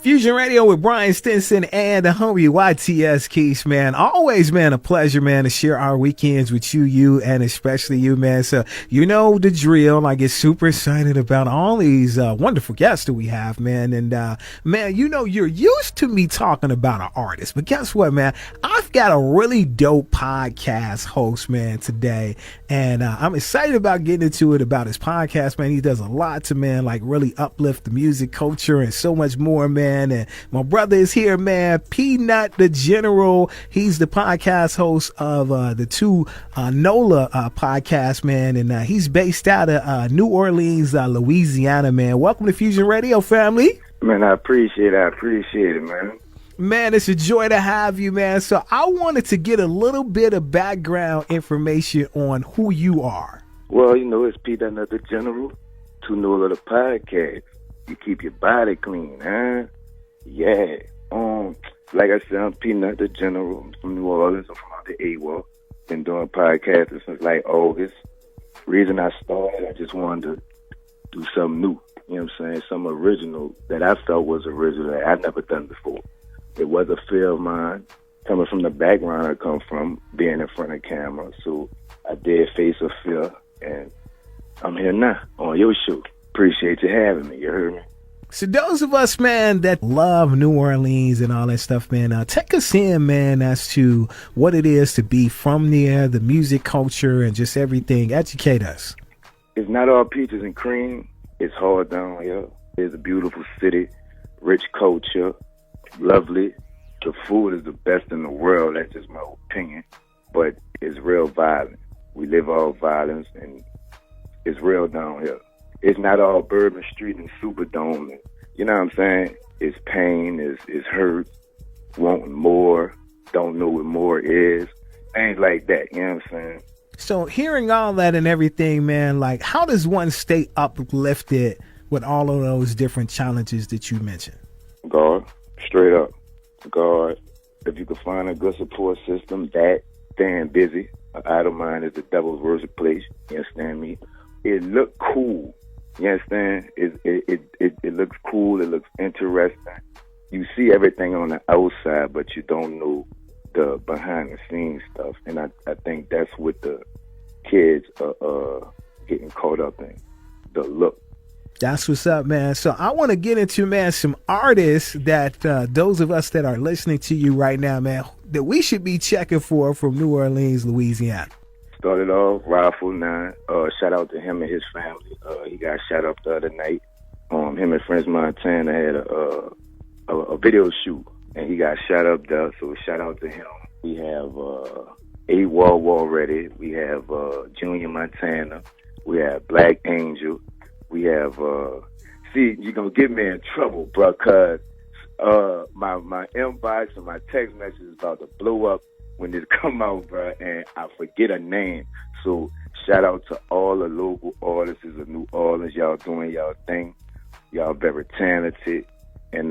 Fusion Radio with Brian Stinson and the homie YTS Keys, man. Always, man, a pleasure, man, to share our weekends with you, and especially you, man. So, you know the drill. I get super excited about all these wonderful guests that we have, man. And, man, you know, you're used to me talking about an artist, but guess what, man? I've got a really dope podcast host, man, today. And I'm excited about getting into it about his podcast, man. He does a lot to, man, like really uplift the music culture and so much more, man. And my brother is here, man. Peanut the General. He's the podcast host of the two NOLA podcast, man. And he's based out of New Orleans, Louisiana, man. Welcome to Fusion Radio, family. Man, I appreciate it, man. Man, it's a joy to have you, man. So I wanted to get a little bit of background information on who you are. Well, you know, it's Peanut the General to NOLA the podcast. You keep your body clean, huh? Yeah. Like I said, I'm Peanut the General. I'm from New Orleans. I'm from out the AWOL. Been doing podcasting since like August. Reason I started, I just wanted to do something new. You know what I'm saying? Something original that I felt was original that I've never done before. It was a fear of mine. Coming from the background I come from, being in front of camera. So I did face a fear, and I'm here now on your show. Appreciate you having me. You heard me? So those of us, man, that love New Orleans and all that stuff, man, take us in, man, as to what it is to be from there, the music culture, and just everything. Educate us. It's not all peaches and cream. It's hard down here. It's a beautiful city, rich culture, lovely. The food is the best in the world. That's just my opinion. But it's real violent. We live all violence, and it's real down here. It's not all Bourbon Street and Superdome. And, you know what I'm saying? It's pain, it's hurt, wanting more, don't know what more is, things like that. You know what I'm saying? So hearing all that and everything, man, like how does one stay uplifted with all of those different challenges that you mentioned? God, straight up. God, if you can find a good support system, that, staying busy. An idle mind is the devil's worst place. You understand me? It looked cool. You understand? It looks cool. It looks interesting. You see everything on the outside, but you don't know the behind the scenes stuff. And I think that's what the kids are getting caught up in, the look. That's what's up, man. So I want to get into, man, some artists that those of us that are listening to you right now, man, that we should be checking for from New Orleans, Louisiana. Started off Rifle 9. Shout out to him and his family. He got shot up the other night. Him and French Montana had a video shoot, and he got shot up there. So shout out to him. We have AWOL already. We have Junior Montana. We have Black Angel. We have see, you're gonna get me in trouble, bro, cause my inbox and my text message is about to blow up when this come out, bro, and I forget a name. So shout out to all the local artists of New Orleans. Y'all doing y'all thing. Y'all very talented. And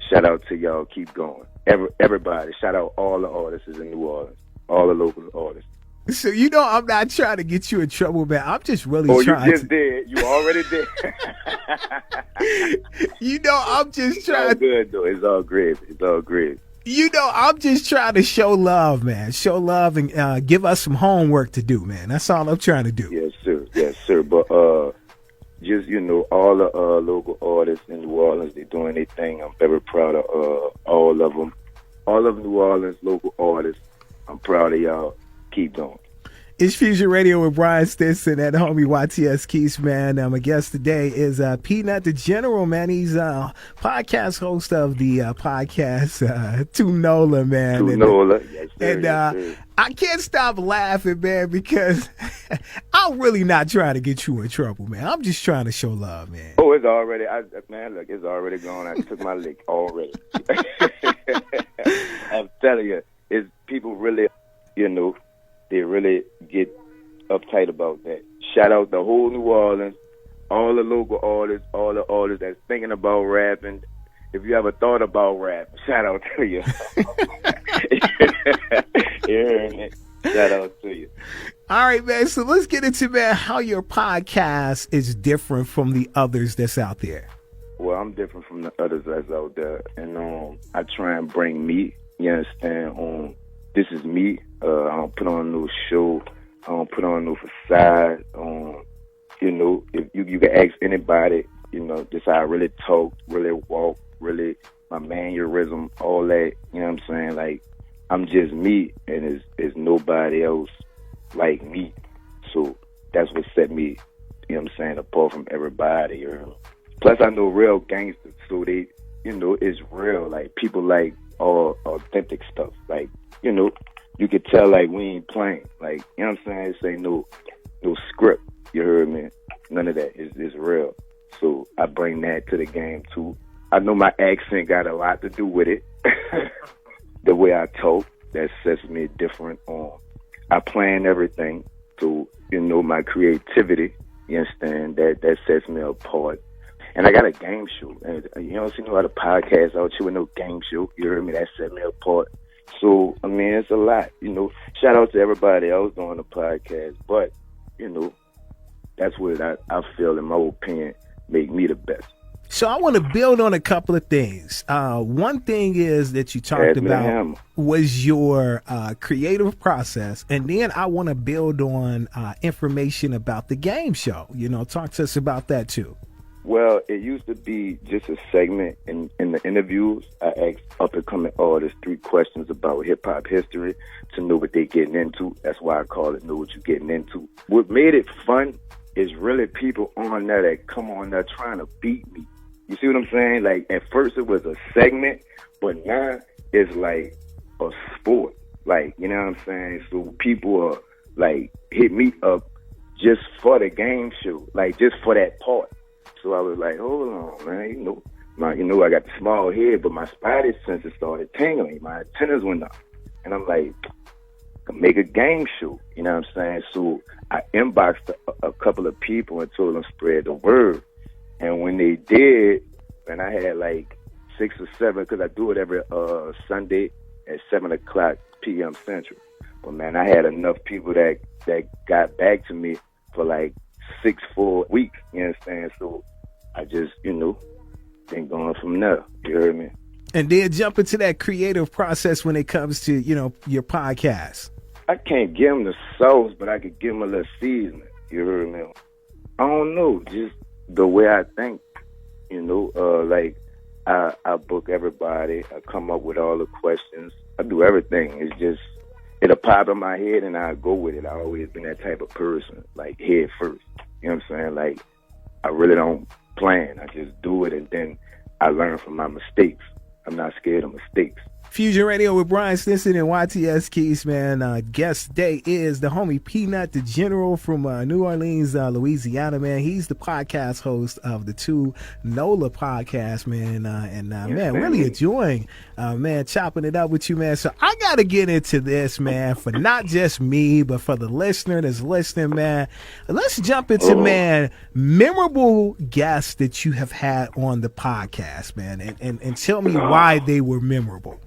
shout out to y'all. Keep going. Everybody. Shout out all the artists in New Orleans. All the local artists. So, you know, I'm not trying to get you in trouble, man. I'm just really trying to. You just did. You already did. You know, I'm just trying. It's all good, though. It's all great. It's all great. You know, I'm just trying to show love, man. Show love and give us some homework to do, man. That's all I'm trying to do. Yes, sir. Yes, sir. But just, you know, all the local artists in New Orleans, they're doing their thing. I'm very proud of all of them. All of New Orleans local artists. I'm proud of y'all. Keep going. It's Fusion Radio with Brian Stinson and homie YTS Keys, man. My guest today is Peanut the General, man. He's podcast host of the podcast To NOLA, man. To NOLA, yes, sir. And yes, sir. I can't stop laughing, man, because I'm really not trying to get you in trouble, man. I'm just trying to show love, man. Oh, it's already, man, look, it's already gone. I took my lick already. I'm telling you, it's people really, you know, they really get uptight about that. Shout out the whole New Orleans, all the local artists, all the artists that's thinking about rapping. If you ever thought about rap, shout out to you. You heard me? Shout out to you. All right, man. So let's get into, man, how your podcast is different from the others that's out there. Well, I'm different from the others that's out there, and I try and bring me. You understand? This is me. I don't put on no show. I don't put on no facade. If you can ask anybody, just how I really talk, really walk, really my mannerism, all that. You know what I'm saying? Like, I'm just me, and there's nobody else like me. So that's what set me, apart from everybody. Plus, I know real gangsters, so they, it's real. Like, people like all authentic stuff. Like, you could tell, like, we ain't playing. Like, you know what I'm saying? This ain't no script. You heard me? None of that. It's real. So I bring that to the game, too. I know my accent got a lot to do with it. The way I talk, that sets me different. I plan everything. So, my creativity, you understand, that sets me apart. And I got a game show. And you don't see no other podcasts out here with no game show. You heard me? That set me apart. So, I mean, it's a lot. Shout out to everybody else on the podcast. But, that's what I feel, in my opinion, make me the best. So I want to build on a couple of things. One thing is that you talked about was your creative process. And then I want to build on information about the game show. Talk to us about that, too. Well, it used to be just a segment in the interviews. I asked up-and-coming artists 3 questions about hip-hop history to know what they're getting into. That's why I call it Know What You're Getting Into. What made it fun is really people on there that come on there trying to beat me. You see what I'm saying? Like, at first it was a segment, but now it's like a sport. Like, you know what I'm saying? So people are, like, hit me up just for the game show, like, just for that part. So I was like, hold on, man. I got the small head, but my spidey senses started tingling. My antennas went up. And I'm like, make a game show. You know what I'm saying? So I inboxed a couple of people and told them spread the word. And when they did, and I had like 6 or 7, because I do it every Sunday at 7 o'clock p.m. Central. But, man, I had enough people that got back to me for like 6 full weeks. You understand? So I just, been going from there. You heard me? And then jump into that creative process when it comes to, your podcast. I can't give them the sauce, but I could give them a little seasoning. You heard me? I don't know, just the way I think, like I book everybody. I come up with all the questions. I do everything. It's just, it'll pop in my head and I go with it. I always been that type of person, like head first. You know what I'm saying? Like, I really don't plan. I just do it, and then I learn from my mistakes. I'm not scared of mistakes. Fusion Radio with Brian Stinson and YTS Keys, man. Guest today is the homie Peanut, the General from New Orleans, Louisiana, man. He's the podcast host of the 2 NOLA podcasts, man. Man, really enjoying, chopping it up with you, man. So I got to get into this, man, for not just me, but for the listener that's listening, man. Let's jump into, man, memorable guests that you have had on the podcast, man, and tell me why they were memorable.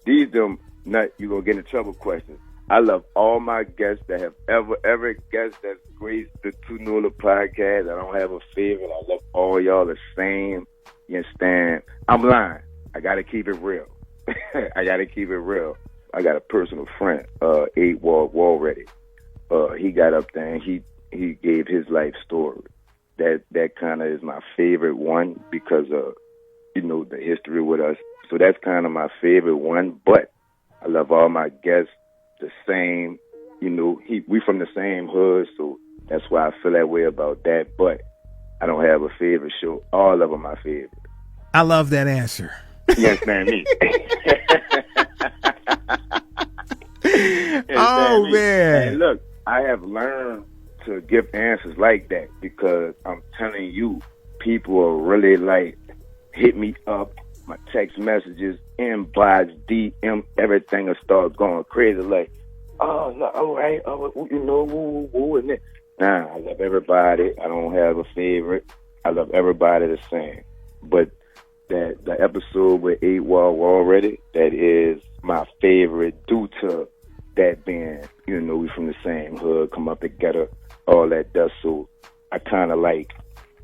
These them nut you gonna get in trouble questions. I love all my guests that have ever guests that's graced the 2 NOLA podcast. I don't have a favorite. I love all y'all the same. You understand? I'm lying. I gotta keep it real. I gotta keep it real. I got a personal friend, 8 Walready. He got up there and he gave his life story. That kind of is my favorite one because of the history with us. So that's kind of my favorite one, but I love all my guests the same. We from the same hood, so that's why I feel that way about that. But I don't have a favorite show. All of them are my favorite. I love that answer. You understand me? Oh, man. And look, I have learned to give answers like that because I'm telling you, people are really like, hit me up. My text messages, inbox, DM, everything will start going crazy. Like, oh, no, all right, woo, and then. Nah, I love everybody. I don't have a favorite. I love everybody the same. But the episode with 8 Walready, that is my favorite due to that being, we from the same hood, come up together, all that does. So I kind of like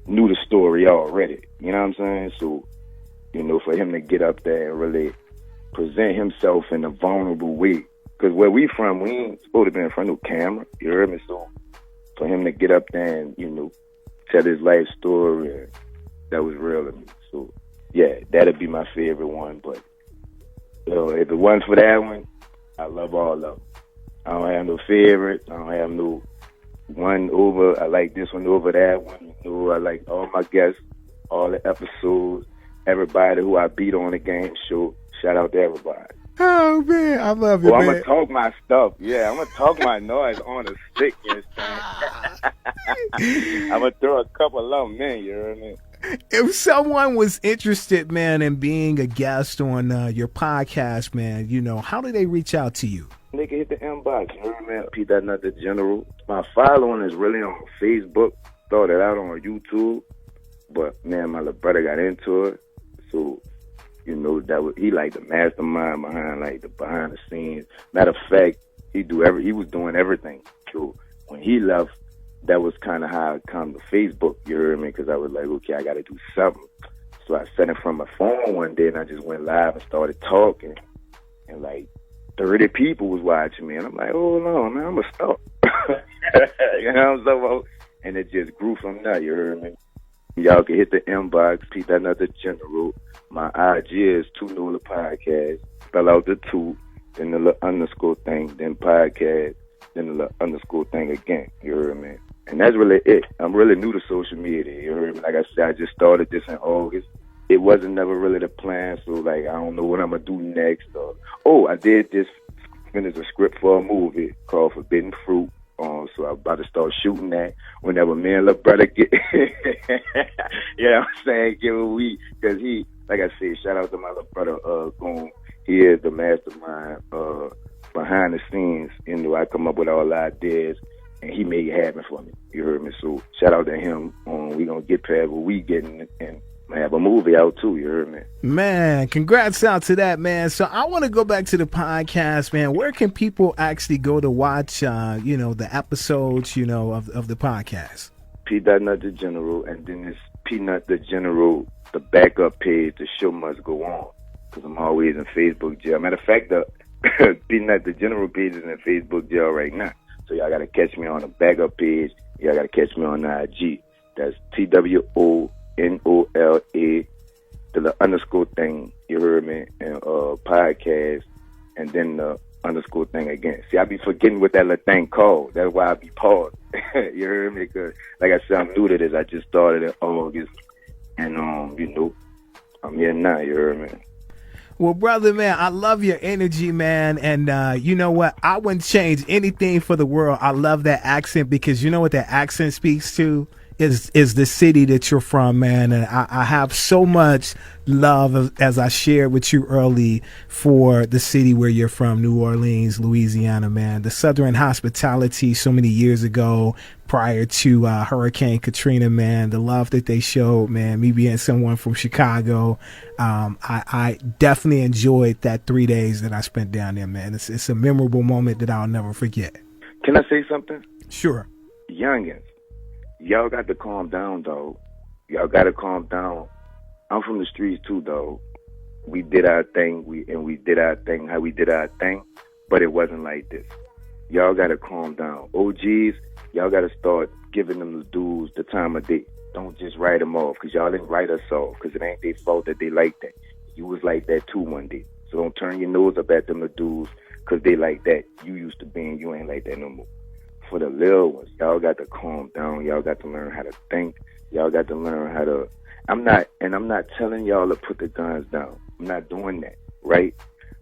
knew the story already. You know what I'm saying? So, you know, for him to get up there and really present himself in a vulnerable way. Because where we from, we ain't supposed to be in front of no camera. You heard me? So for him to get up there and, you know, tell his life story, that was real to me. So, yeah, that'd be my favorite one. But, you know, if it wasn't for that one, I love all of them. I don't have no favorite. I don't have no one over. I like this one over that one. You know, I like all my guests, all the episodes, everybody who I beat on the game show. Shout out to everybody. Oh man, I love you, man. I'm gonna talk my stuff. Yeah, I'm gonna talk my noise on the stick. You understand? I'm gonna throw a couple of them in. You know what I mean? If someone was interested, man, in being a guest on your podcast, man, you know, how do they reach out to you? They can hit the inbox. You know what I mean? Pete That Nut the General. My following is really on Facebook. Started out on YouTube, but man, my little brother got into it, so. You know, he like the mastermind behind like the behind the scenes. Matter of fact, he was doing everything. So when he left, that was kind of how I come to Facebook. You heard me? Because I was like, okay, I got to do something. So I set it from my phone one day and I just went live and started talking. And like 30 people was watching me. And I'm like, oh no, man, I'm going to stop. You know what I'm saying? And it just grew from there. You heard me? Y'all can hit the inbox, Pete That Nut the General. My IG is Two Nola Podcast. Spell out the two, then the little underscore thing, then podcast, then the little underscore thing again. You heard me? And that's really it. I'm really new to social media. You heard me? Like I said, I just started this in August. It wasn't never really the plan, so like I don't know what I'm gonna do next. I did just finish a script for a movie called Forbidden Fruit. So I'm about to start shooting that whenever me and little brother get, you know what I'm saying, give a week. Because he, like I said, shout out to my little brother, Goon. He is the mastermind behind the scenes. You know, I come up with all the ideas, and he made it happen for me. You heard me? So shout out to him. We going to get past what we getting and have a movie out too, you heard me? Man, congrats out to that, man. So I want to go back to the podcast, man. Where can people actually go to watch, you know, the episodes, you know, of the podcast? Pete That Nut the General, and then it's Pete Nut the General, the backup page, The Show Must Go On, because I'm always in Facebook jail. Matter of fact, the Pete Nut the General page is in Facebook jail right now. So y'all got to catch me on the backup page. Y'all got to catch me on the IG. That's TWONOLA, the underscore thing, you heard me, and podcast, and then the underscore thing again. See, I be forgetting what that little thing called. That's why I be paused. You heard me? Because, like I said, I'm new to this. I just started in August, and, you know, I'm here now, you heard me? Well, brother, man, I love your energy, man. And you know what? I wouldn't change anything for the world. I love that accent because you know what that accent speaks to? Is the city that you're from, man. And I have so much love, as I shared with you early, for the city where you're from, New Orleans, Louisiana, man. The Southern hospitality so many years ago, prior to Hurricane Katrina, man, the love that they showed, man, me being someone from Chicago, I definitely enjoyed that 3 days that I spent down there, man. It's a memorable moment that I'll never forget. Can I say something? Sure. Youngins, y'all got to calm down, dog. Y'all got to calm down. I'm from the streets too, dog. We did our thing, we did our thing how we did our thing, but it wasn't like this. Y'all got to calm down. OGs, y'all got to start giving them the dudes the time of day. Don't just write them off, because y'all didn't write us off, because it ain't their fault that they like that. You was like that too one day. So don't turn your nose up at them the dudes, because they like that. You used to be, and you ain't like that no more. For the little ones, y'all got to calm down. Y'all got to learn how to think. Y'all got to learn how to... I'm not telling y'all to put the guns down. I'm not doing that, right?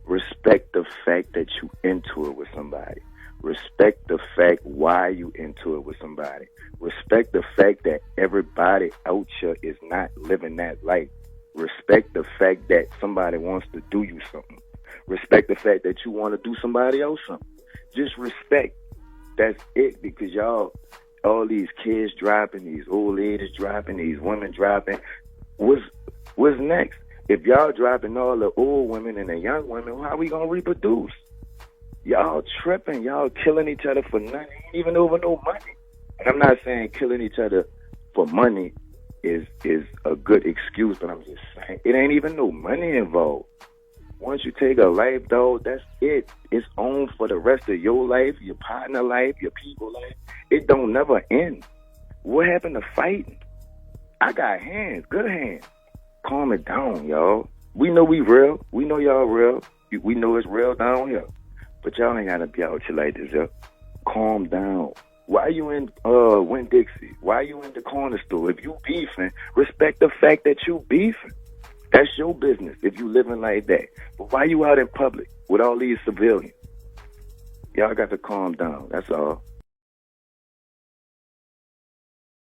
Respect the fact that you into it with somebody. Respect the fact why you into it with somebody. Respect the fact that everybody out here is not living that life. Respect the fact that somebody wants to do you something. Respect the fact that you want to do somebody else something. Just respect. That's it, because y'all, all these kids dropping, these old ladies dropping, these women dropping. What's next? If y'all dropping all the old women and the young women, how are we going to reproduce? Y'all tripping. Y'all killing each other for nothing, even over no money. And I'm not saying killing each other for money is a good excuse, but I'm just saying it ain't even no money involved. Once you take a life, dog, that's it. It's on for the rest of your life, your partner life, your people life. It don't never end. What happened to fighting? I got hands, good hands. Calm it down, y'all. We know we real. We know y'all real. We know it's real down here. But y'all ain't gotta be out here like this, yo. Calm down. Why you in Winn-Dixie? Why you in the corner store? If you beefing, respect the fact that you beefing. That's your business if you living like that. But why you out in public with all these civilians? Y'all got to calm down. That's all.